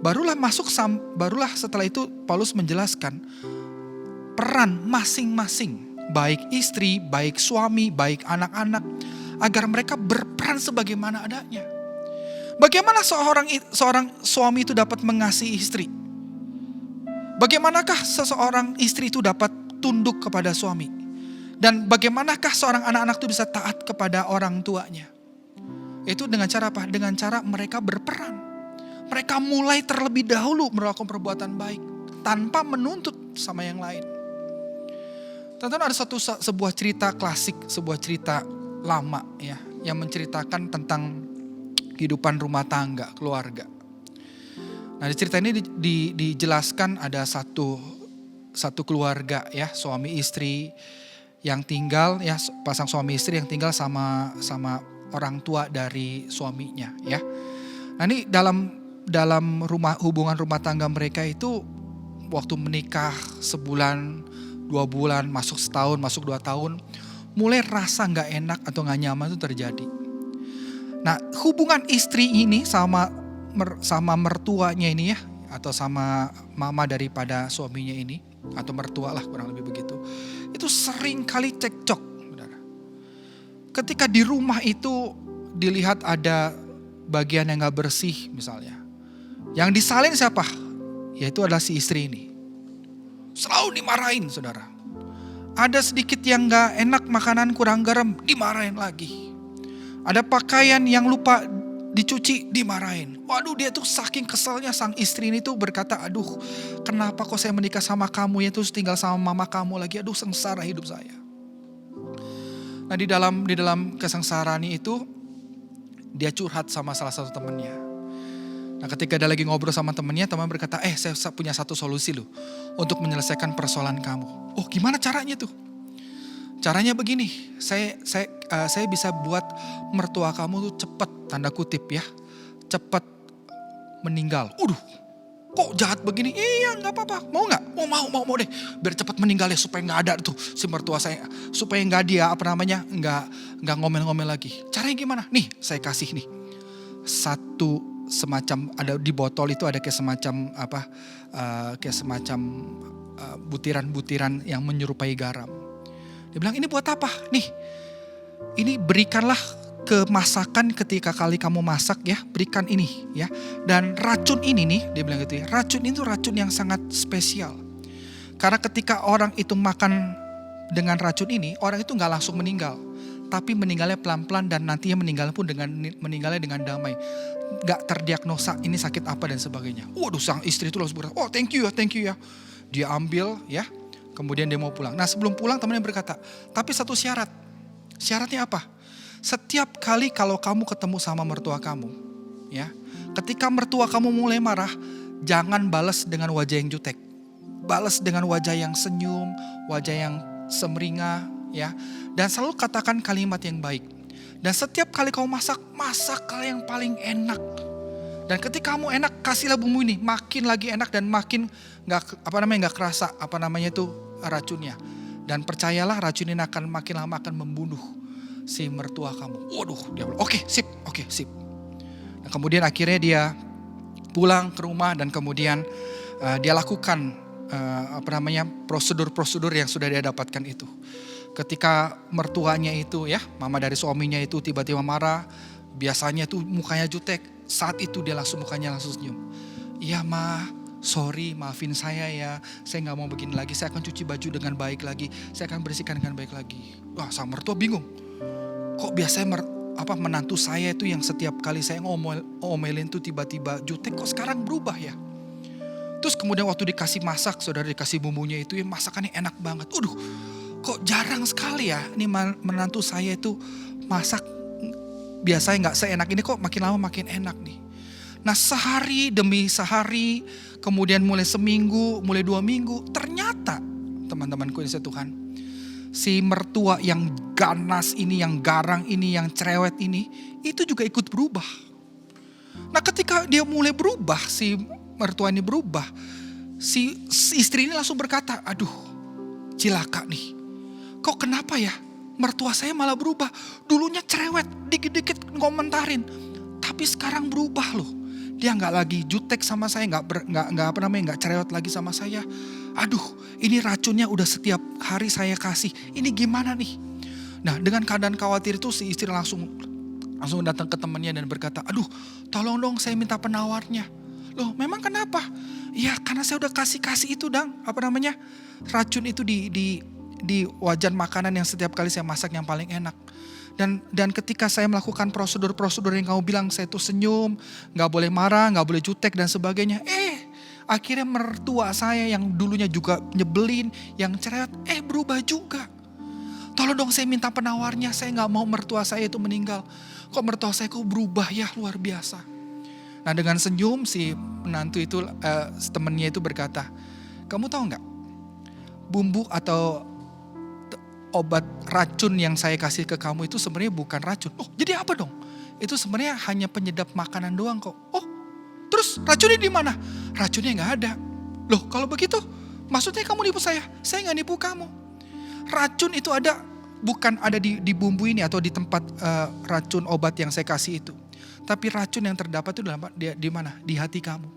Barulah setelah itu Paulus menjelaskan peran masing-masing, baik istri, baik suami, baik anak-anak, agar mereka berperan sebagaimana adanya. Bagaimana seorang suami itu dapat mengasihi istri? Bagaimanakah seseorang istri itu dapat tunduk kepada suami? Dan bagaimanakah seorang anak-anak itu bisa taat kepada orang tuanya? Itu dengan cara apa? Dengan cara mereka berperan. Mereka mulai terlebih dahulu melakukan perbuatan baik tanpa menuntut sama yang lain. Tentu ada sebuah cerita klasik, sebuah cerita lama, ya, yang menceritakan tentang kehidupan rumah tangga, keluarga. Nah, di cerita ini dijelaskan ada satu keluarga, ya, suami istri yang tinggal, ya, pasang suami istri yang tinggal sama orang tua dari suaminya, ya. Nah, ini dalam hubungan rumah tangga mereka itu waktu menikah sebulan, 2 bulan, masuk setahun, masuk 2 tahun, mulai rasa nggak enak atau nggak nyaman itu terjadi. Nah, hubungan istri ini sama mertuanya ini, ya, atau sama mama daripada suaminya ini, atau mertua lah kurang lebih begitu, itu sering kali cekcok, saudara. Ketika di rumah itu dilihat ada bagian yang gak bersih misalnya, yang disalin siapa? Yaitu adalah si istri ini. Selalu dimarahin, saudara. Ada sedikit yang gak enak, makanan kurang garam, dimarahin lagi. Ada pakaian yang lupa dicuci, dimarahin. Waduh, dia tuh saking keselnya sang istri ini tuh berkata, aduh, kenapa kok saya menikah sama kamu ya, terus tinggal sama mama kamu lagi, aduh sengsara hidup saya. Nah, di dalam kesengsaraan itu dia curhat sama salah satu temannya. Nah, ketika dia lagi ngobrol sama teman berkata, saya punya satu solusi loh untuk menyelesaikan persoalan kamu. Oh, gimana caranya tuh? Caranya begini, saya bisa buat mertua kamu tuh cepat, tanda kutip ya, cepat meninggal. Kok jahat begini? Iya, nggak apa-apa. Mau nggak? Mau deh. Biar cepat meninggal ya, supaya nggak ada tuh si mertua saya, supaya nggak dia nggak ngomel-ngomel lagi. Caranya gimana? Nih, saya kasih nih satu semacam, ada di botol itu ada kayak semacam butiran-butiran yang menyerupai garam. Dia bilang, ini buat apa? Nih, ini berikanlah ke masakan ketika kali kamu masak ya, berikan ini ya. Dan racun ini nih, dia bilang gitu ya, racun itu racun yang sangat spesial. Karena ketika orang itu makan dengan racun ini, orang itu gak langsung meninggal. Tapi meninggalnya pelan-pelan dan nantinya meninggalnya dengan damai. Gak terdiagnosa ini sakit apa dan sebagainya. Waduh, sang istri itu langsung berkata, oh thank you ya. Dia ambil ya, kemudian dia mau pulang. Nah, sebelum pulang temannya berkata, tapi satu syarat. Syaratnya apa? Setiap kali kalau kamu ketemu sama mertua kamu, ya, ketika mertua kamu mulai marah, jangan balas dengan wajah yang jutek. Balas dengan wajah yang senyum, wajah yang semeringah, ya. Dan selalu katakan kalimat yang baik. Dan setiap kali kamu masak, masaklah yang paling enak. Dan ketika kamu enak, kasihlah bumbu ini makin lagi enak dan makin nggak kerasa racunnya. Dan percayalah racun ini akan makin lama akan membunuh si mertua kamu. Waduh, dia bilang, oke sip. Nah, kemudian akhirnya dia pulang ke rumah dan kemudian dia lakukan prosedur-prosedur yang sudah dia dapatkan itu. Ketika mertuanya itu ya, mama dari suaminya itu tiba-tiba marah, biasanya tuh mukanya jutek, saat itu dia mukanya langsung senyum. Iya ma, sorry maafin saya ya, saya gak mau begini lagi, saya akan cuci baju dengan baik lagi, saya akan bersihkan dengan baik lagi. Wah, sang mertua bingung, kok biasanya menantu saya itu yang setiap kali saya ngomelin tuh tiba-tiba jutek, kok sekarang berubah ya. Terus kemudian waktu dikasih masak, saudara dikasih bumbunya itu, ya masakannya enak banget. Kok jarang sekali ya ini menantu saya itu masak, biasanya gak seenak ini, kok makin lama makin enak nih. Nah sehari demi sehari, kemudian mulai seminggu, mulai 2 minggu, ternyata teman-temanku ini Tuhan, si mertua yang ganas ini, yang garang ini, yang cerewet ini, itu juga ikut berubah. Nah ketika dia mulai berubah, si mertua ini berubah, si istri ini langsung berkata, aduh cilaka nih. Kok kenapa ya mertua saya malah berubah? Dulunya cerewet, dikit-dikit ngomentarin, tapi sekarang berubah loh. Dia nggak lagi jutek sama saya, nggak cerewet lagi sama saya. Aduh, ini racunnya udah setiap hari saya kasih. Ini gimana nih? Nah, dengan keadaan khawatir itu si istri langsung datang ke temannya dan berkata, aduh, tolong dong saya minta penawarnya. Loh, memang kenapa? Ya, karena saya udah kasih itu racun itu di wajan makanan yang setiap kali saya masak yang paling enak. Dan ketika saya melakukan prosedur-prosedur yang kamu bilang, saya tuh senyum, gak boleh marah, gak boleh jutek dan sebagainya. Akhirnya mertua saya yang dulunya juga nyebelin, yang cerewet, berubah juga. Tolong dong saya minta penawarnya, saya gak mau mertua saya itu meninggal. Kok mertua saya kok berubah ya, luar biasa. Nah dengan senyum si menantu itu, temennya itu berkata, kamu tahu gak? Bumbu atau obat racun yang saya kasih ke kamu itu sebenarnya bukan racun. Oh, jadi apa dong? Itu sebenarnya hanya penyedap makanan doang kok. Oh, terus racunnya di mana? Racunnya nggak ada. Loh, kalau begitu, maksudnya kamu nipu saya? Saya nggak nipu kamu. Racun itu bukan ada di bumbu ini atau di tempat racun obat yang saya kasih itu. Tapi racun yang terdapat itu di mana? Di hati kamu.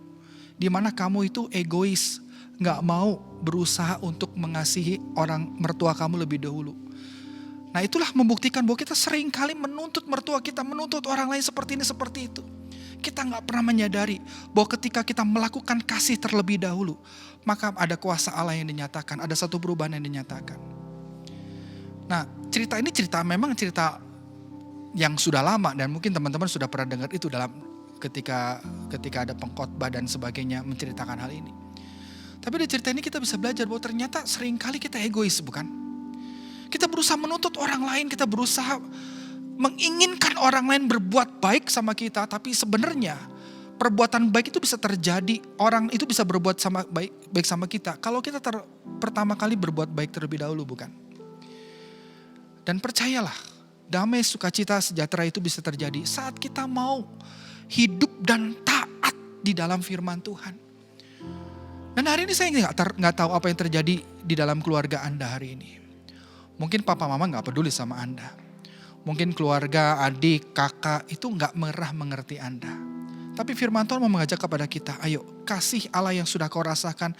Di mana kamu itu egois. Gak mau berusaha untuk mengasihi orang mertua kamu lebih dahulu. Nah itulah membuktikan bahwa kita sering kali menuntut mertua kita, menuntut orang lain seperti ini, seperti itu. Kita gak pernah menyadari bahwa ketika kita melakukan kasih terlebih dahulu, maka ada kuasa Allah yang dinyatakan, ada satu perubahan yang dinyatakan. Nah cerita ini memang cerita yang sudah lama dan mungkin teman-teman sudah pernah dengar itu dalam ketika ada pengkhotbah dan sebagainya menceritakan hal ini. Tapi di cerita ini kita bisa belajar bahwa ternyata seringkali kita egois, bukan? Kita berusaha menuntut orang lain, kita berusaha menginginkan orang lain berbuat baik sama kita. Tapi sebenarnya perbuatan baik itu bisa terjadi, orang itu bisa berbuat baik sama kita. Kalau kita pertama kali berbuat baik terlebih dahulu, bukan? Dan percayalah, damai, sukacita, sejahtera itu bisa terjadi saat kita mau hidup dan taat di dalam firman Tuhan. Dan hari ini saya nggak tahu apa yang terjadi di dalam keluarga Anda hari ini. Mungkin papa mama nggak peduli sama Anda. Mungkin keluarga, adik, kakak itu nggak mengerti Anda. Tapi firman Tuhan mau mengajak kepada kita, ayo kasih Allah yang sudah kau rasakan,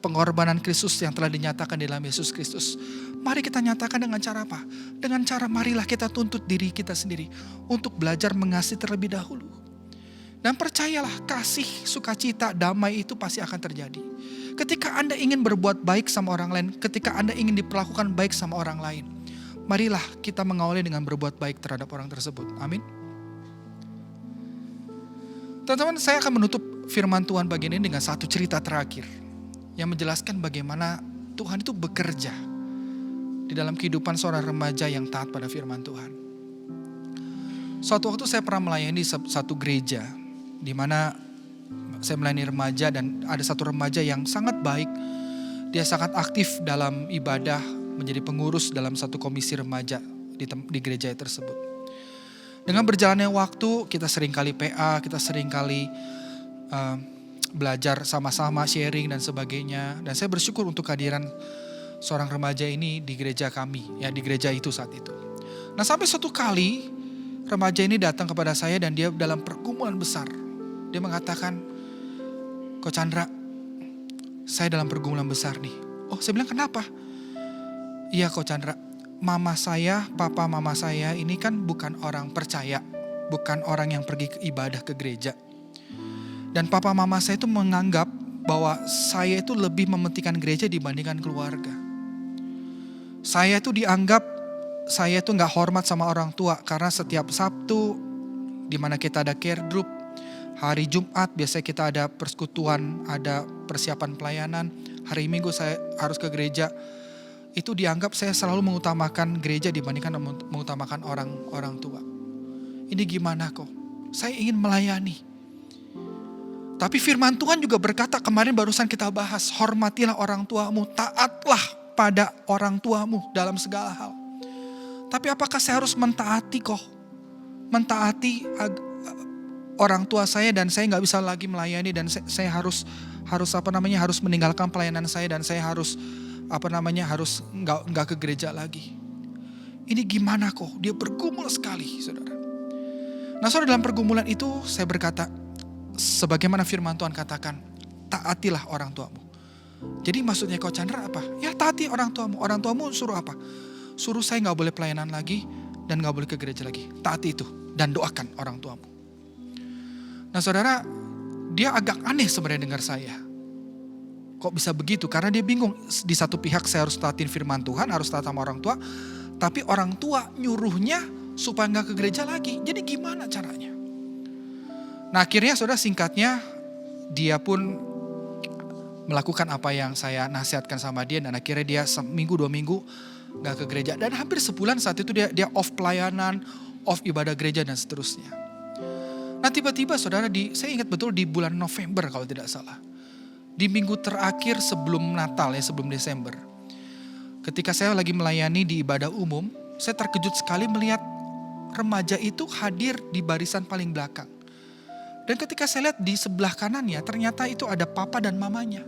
pengorbanan Kristus yang telah dinyatakan di dalam Yesus Kristus. Mari kita nyatakan dengan cara apa? Dengan cara marilah kita tuntut diri kita sendiri untuk belajar mengasihi terlebih dahulu. Dan percayalah, kasih, sukacita, damai itu pasti akan terjadi. Ketika Anda ingin berbuat baik sama orang lain, ketika Anda ingin diperlakukan baik sama orang lain, marilah kita mengawali dengan berbuat baik terhadap orang tersebut. Amin. Teman-teman, saya akan menutup firman Tuhan bagian ini dengan satu cerita terakhir yang menjelaskan bagaimana Tuhan itu bekerja di dalam kehidupan seorang remaja yang taat pada firman Tuhan. Suatu waktu saya pernah melayani satu gereja di mana saya melayani remaja dan ada satu remaja yang sangat baik. Dia sangat aktif dalam ibadah, menjadi pengurus dalam satu komisi remaja di gereja tersebut. Dengan berjalannya waktu, kita sering kali PA, kita sering kali belajar sama-sama, sharing dan sebagainya. Dan saya bersyukur untuk kehadiran seorang remaja ini di gereja kami, ya di gereja itu saat itu. Nah sampai suatu kali remaja ini datang kepada saya dan dia dalam pergumulan besar. Dia mengatakan, Ko Chandra, saya dalam pergumulan besar nih. Oh, saya bilang kenapa? Iya Ko Chandra, papa mama saya ini kan bukan orang percaya, bukan orang yang pergi ke ibadah ke gereja. Dan papa mama saya itu menganggap bahwa saya itu lebih mementingkan gereja dibandingkan keluarga. Saya itu dianggap, saya itu gak hormat sama orang tua karena setiap Sabtu di mana kita ada care group, hari Jumat biasanya kita ada persekutuan, ada persiapan pelayanan, hari Minggu saya harus ke gereja. Itu dianggap saya selalu mengutamakan gereja dibandingkan mengutamakan orang tua. Ini gimana kok? Saya ingin melayani. Tapi firman Tuhan juga berkata, kemarin barusan kita bahas, hormatilah orang tuamu, taatlah pada orang tuamu dalam segala hal. Tapi apakah saya harus mentaati kok? Mentaati orang tua saya dan saya gak bisa lagi melayani dan saya harus meninggalkan pelayanan saya dan saya harus nggak ke gereja lagi. Ini gimana kok? Dia bergumul sekali, saudara. Nah, saudara, dalam pergumulan itu saya berkata, sebagaimana firman Tuhan katakan, taatilah orang tuamu. Jadi maksudnya Ko Chandra apa? Ya taati orang tuamu. Orang tuamu suruh apa? Suruh saya nggak boleh pelayanan lagi dan nggak boleh ke gereja lagi. Taati itu dan doakan orang tuamu. Nah, saudara, dia agak aneh sebenarnya dengar saya. Kok bisa begitu? Karena dia bingung. Di satu pihak saya harus taatin firman Tuhan, harus taat sama orang tua. Tapi orang tua nyuruhnya supaya gak ke gereja lagi. Jadi gimana caranya? Nah akhirnya saudara, singkatnya dia pun melakukan apa yang saya nasihatkan sama dia. Dan akhirnya dia seminggu 2 minggu gak ke gereja. Dan hampir sebulan saat itu dia off pelayanan, off ibadah gereja dan seterusnya. Nah tiba-tiba saudara, saya ingat betul di bulan November kalau tidak salah. Di minggu terakhir sebelum Natal ya, sebelum Desember. Ketika saya lagi melayani di ibadah umum, saya terkejut sekali melihat remaja itu hadir di barisan paling belakang. Dan ketika saya lihat di sebelah kanannya, ternyata itu ada papa dan mamanya.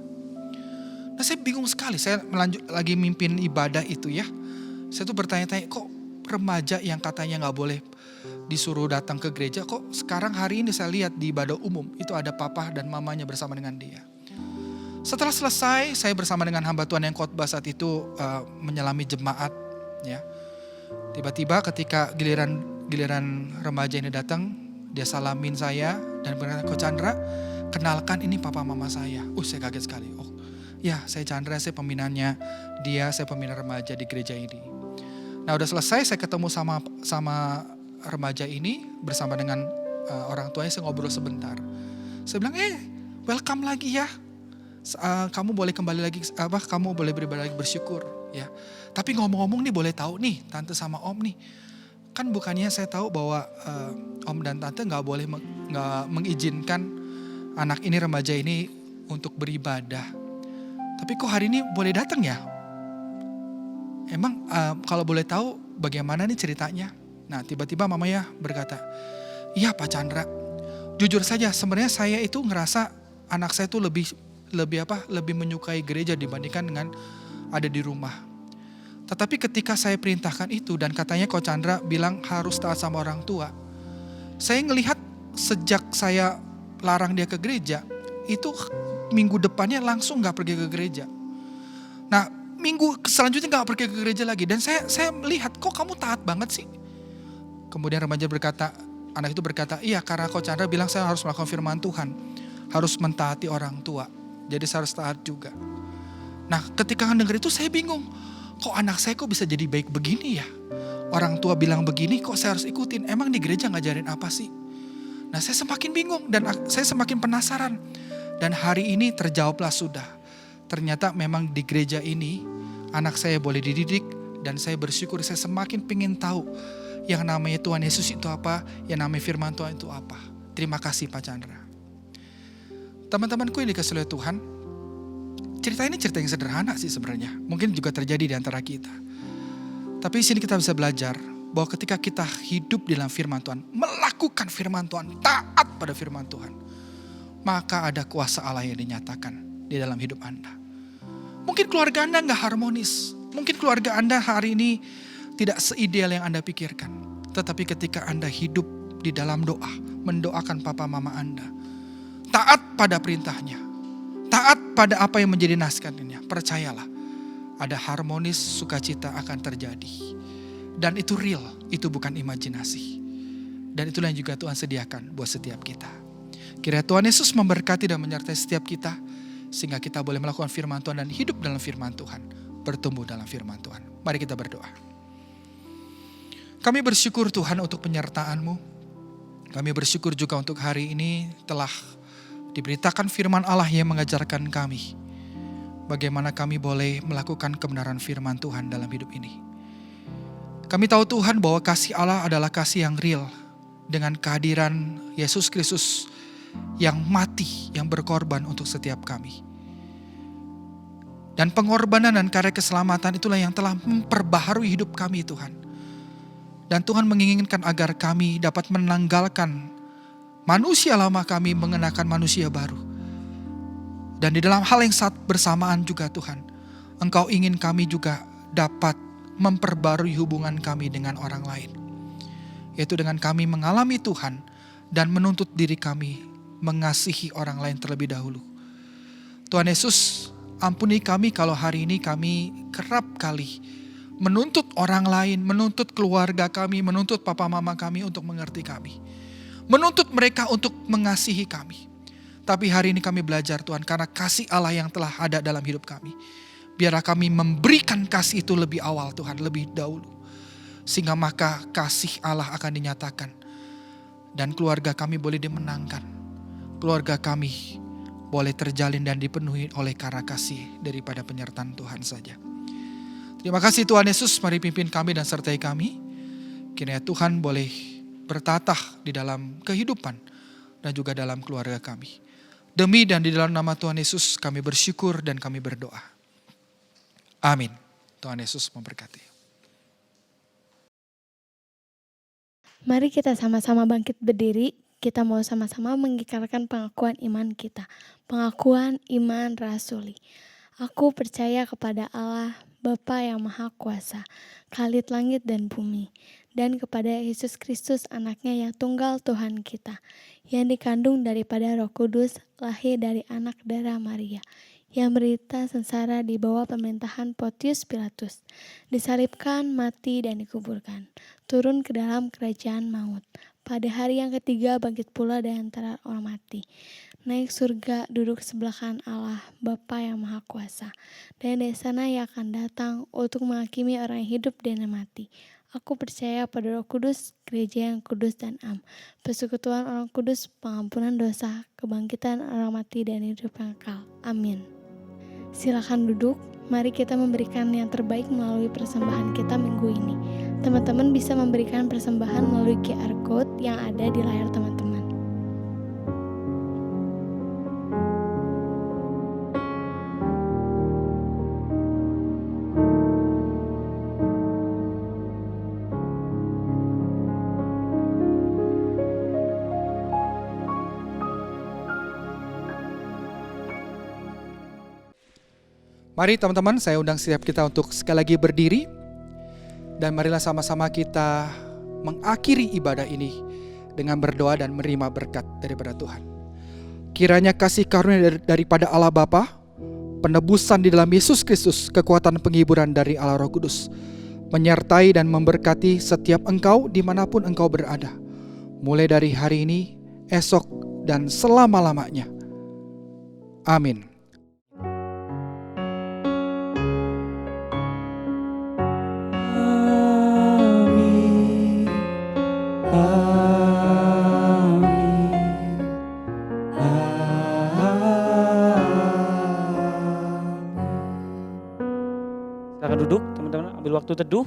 Nah saya bingung sekali, saya lagi mimpin ibadah itu ya. Saya tuh bertanya-tanya, kok remaja yang katanya gak boleh disuruh datang ke gereja, kok sekarang hari ini saya lihat di ibadah umum, itu ada papa dan mamanya bersama dengan dia. Setelah selesai, saya bersama dengan hamba Tuhan yang khotbah saat itu menyelami jemaat. Ya, tiba-tiba ketika giliran remaja ini datang, dia salamin saya dan berkata, Ko Chandra, kenalkan ini papa mama saya. Saya kaget sekali. Oh, ya saya Chandra, saya pembinanya dia, saya pembina remaja di gereja ini. Nah, udah selesai, saya ketemu sama remaja ini bersama dengan orang tuanya, saya ngobrol sebentar. Saya bilang, welcome lagi ya. Kamu boleh kembali lagi, kamu boleh beribadah lagi, bersyukur ya. Tapi ngomong-ngomong nih, boleh tahu nih tante sama om nih, kan bukannya saya tahu bahwa om dan tante nggak mengizinkan anak ini, remaja ini untuk beribadah. Tapi kok hari ini boleh datang ya? Emang kalau boleh tahu bagaimana nih ceritanya? Nah tiba-tiba mamanya berkata, iya Pak Chandra, jujur saja sebenarnya saya itu ngerasa anak saya itu lebih menyukai gereja dibandingkan dengan ada di rumah. Tetapi ketika saya perintahkan itu dan katanya Ko Chandra bilang harus taat sama orang tua, saya ngelihat sejak saya larang dia ke gereja, itu minggu depannya langsung gak pergi ke gereja. Nah minggu selanjutnya gak pergi ke gereja lagi. Dan saya melihat, kok kamu taat banget sih? Kemudian anak itu berkata, iya karena Ko Chandra bilang saya harus melakukan firman Tuhan, harus mentaati orang tua. Jadi saya harus taat juga. Nah ketika dengar itu saya bingung. Kok anak saya kok bisa jadi baik begini ya? Orang tua bilang begini kok saya harus ikutin. Emang di gereja ngajarin apa sih? Nah saya semakin bingung dan saya semakin penasaran. Dan hari ini terjawablah sudah. Ternyata memang di gereja ini anak saya boleh dididik. Dan saya bersyukur, saya semakin pengen tahu yang namanya Tuhan Yesus itu apa, yang namanya firman Tuhan itu apa. Terima kasih Pak Chandra. Teman-temanku yang dikasihi oleh Tuhan, cerita ini cerita yang sederhana sih sebenarnya. Mungkin juga terjadi di antara kita. Tapi di sini kita bisa belajar bahwa ketika kita hidup di dalam firman Tuhan, melakukan firman Tuhan, taat pada firman Tuhan, maka ada kuasa Allah yang dinyatakan di dalam hidup Anda. Mungkin keluarga Anda gak harmonis. Mungkin keluarga Anda hari ini tidak seideal yang Anda pikirkan. Tetapi ketika Anda hidup di dalam doa, mendoakan papa mama Anda, taat pada perintahnya, taat pada apa yang menjadi naskahnya, percayalah, ada harmonis, sukacita akan terjadi. Dan itu real, itu bukan imajinasi. Dan itulah yang juga Tuhan sediakan buat setiap kita. Kiranya Tuhan Yesus memberkati dan menyertai setiap kita, sehingga kita boleh melakukan firman Tuhan dan hidup dalam firman Tuhan, bertumbuh dalam firman Tuhan. Mari kita berdoa. Kami bersyukur Tuhan untuk penyertaan-Mu. Kami bersyukur juga untuk hari ini telah diberitakan firman Allah yang mengajarkan kami bagaimana kami boleh melakukan kebenaran firman Tuhan dalam hidup ini. Kami tahu Tuhan bahwa kasih Allah adalah kasih yang real dengan kehadiran Yesus Kristus yang mati, yang berkorban untuk setiap kami. Dan pengorbanan dan karya keselamatan itulah yang telah memperbaharui hidup kami Tuhan. Dan Tuhan menginginkan agar kami dapat menanggalkan manusia lama kami mengenakan manusia baru. Dan di dalam hal yang saat bersamaan juga Tuhan, Engkau ingin kami juga dapat memperbarui hubungan kami dengan orang lain. Yaitu dengan kami mengalami Tuhan dan menuntut diri kami mengasihi orang lain terlebih dahulu. Tuhan Yesus, ampuni kami kalau hari ini kami kerap kali menuntut orang lain, menuntut keluarga kami, menuntut papa mama kami untuk mengerti kami. Menuntut mereka untuk mengasihi kami. Tapi hari ini kami belajar Tuhan, karena kasih Allah yang telah ada dalam hidup kami, biarlah kami memberikan kasih itu lebih awal Tuhan, lebih dahulu. Sehingga maka kasih Allah akan dinyatakan. Dan keluarga kami boleh dimenangkan. Keluarga kami boleh terjalin dan dipenuhi oleh karena kasih daripada penyertaan Tuhan saja. Terima kasih Tuhan Yesus, mari pimpin kami dan sertai kami. Kiranya Tuhan boleh bertatah di dalam kehidupan dan juga dalam keluarga kami. Demi dan di dalam nama Tuhan Yesus kami bersyukur dan kami berdoa. Amin. Tuhan Yesus memberkati. Mari kita sama-sama bangkit berdiri. Kita mau sama-sama mengikrarkan pengakuan iman kita. Pengakuan iman rasuli. Aku percaya kepada Allah, Bapa yang Maha Kuasa, Khalid langit dan bumi, dan kepada Yesus Kristus anaknya yang tunggal Tuhan kita, yang dikandung daripada Roh Kudus, lahir dari anak darah Maria, yang menderita sengsara di bawah pemerintahan Pontius Pilatus, disalibkan, mati dan dikuburkan, turun ke dalam kerajaan maut. Pada hari yang ketiga bangkit pula dari antara orang mati, naik surga, duduk sebelah kanan Allah, Bapa yang Maha Kuasa. Dan dari sana ia akan datang untuk menghakimi orang yang hidup dan yang mati. Aku percaya pada Roh Kudus, gereja yang kudus dan am, persekutuan orang kudus, pengampunan dosa, kebangkitan orang mati dan hidup yang kekal. Amin. Silakan duduk, mari kita memberikan yang terbaik melalui persembahan kita minggu ini. Teman-teman bisa memberikan persembahan melalui QR Code yang ada di layar teman-teman. Mari teman-teman, saya undang setiap kita untuk sekali lagi berdiri. Dan marilah sama-sama kita mengakhiri ibadah ini dengan berdoa dan menerima berkat daripada Tuhan. Kiranya kasih karunia daripada Allah Bapa, penebusan di dalam Yesus Kristus, kekuatan penghiburan dari Allah Roh Kudus, menyertai dan memberkati setiap engkau dimanapun engkau berada. Mulai dari hari ini, esok, dan selama-lamanya. Amin. Silakan duduk, teman-teman, ambil waktu teduh.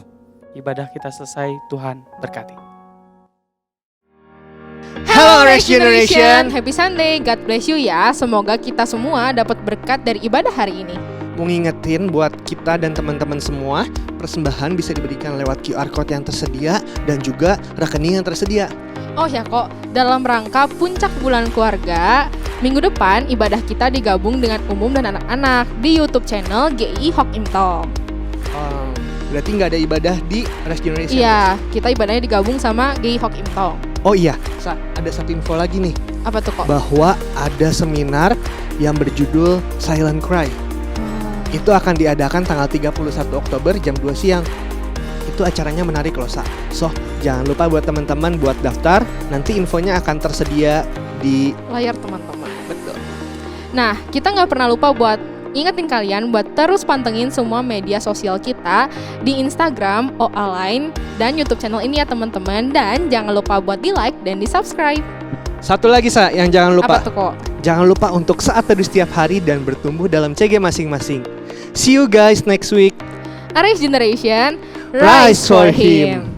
Ibadah kita selesai, Tuhan berkati. Hello Race Generation, Happy Sunday, God bless you ya. Semoga kita semua dapat berkat dari ibadah hari ini. Mau ngingetin buat kita dan teman-teman semua, persembahan bisa diberikan lewat QR Code yang tersedia dan juga rekening yang tersedia. Oh ya kok, dalam rangka puncak bulan keluarga, minggu depan ibadah kita digabung dengan umum dan anak-anak di YouTube channel GI Hok Imtong. Berarti nggak ada ibadah di Race Generation? Iya, kita ibadahnya digabung sama GI Hok Imtong. Oh iya, ada satu info lagi nih. Apa tuh kok? Bahwa ada seminar yang berjudul Silent Cry. Itu akan diadakan tanggal 31 Oktober jam 2 siang. Itu acaranya menarik loh, Sa. So, jangan lupa buat teman-teman buat daftar. Nanti infonya akan tersedia di layar teman-teman. Betul. Nah, kita nggak pernah lupa buat ingetin kalian buat terus pantengin semua media sosial kita di Instagram, OA-Line, dan YouTube channel ini ya teman-teman. Dan jangan lupa buat di like dan di subscribe. Satu lagi, Sa, yang jangan lupa. Apa tuh kok? Jangan lupa untuk saat teduh setiap hari dan bertumbuh dalam CG masing-masing. See you guys next week. Race Generation, Rise for Him.